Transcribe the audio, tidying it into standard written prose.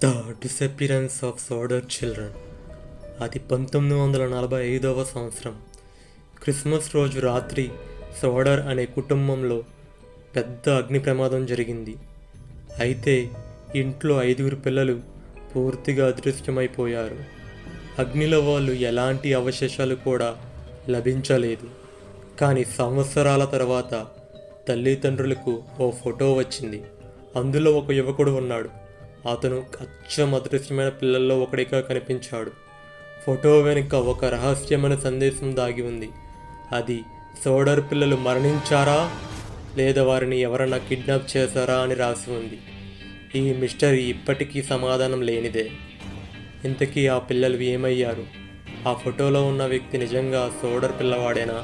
The disappearance of Sodder children. అది 1945వ సంవత్సరం. క్రిస్మస్ రోజు రాత్రి సోడర్ అనే కుటుంబంలో పెద్ద అగ్ని ప్రమాదం జరిగింది. అయితే ఇంట్లో 5 పిల్లలు పూర్తిగా అదృశ్యమైపోయారు. అగ్నిలో వాళ్ళు ఎలాంటి అవశేషాలు కూడా లభించలేదు. కానీ సంవత్సరాల తర్వాత తల్లిదండ్రులకు ఓ ఫోటో వచ్చింది. అందులో ఒక యువకుడు ఉన్నాడు. అతను అచ్చం అదృశ్యమైన పిల్లల్లో ఒకడిగా కనిపించాడు. ఫోటో వెనుక ఒక రహస్యమైన సందేశం దాగి ఉంది. అది సోడర్ పిల్లలు మరణించారా లేదా వారిని ఎవరన్నా కిడ్నాప్ చేశారా అని రాసి ఉంది. ఈ మిస్టరీ ఇప్పటికీ సమాధానం లేనిదే. ఇంతకీ ఆ పిల్లలు ఏమయ్యారు? ఆ ఫోటోలో ఉన్న వ్యక్తి నిజంగా సోడర్ పిల్లవాడేనా?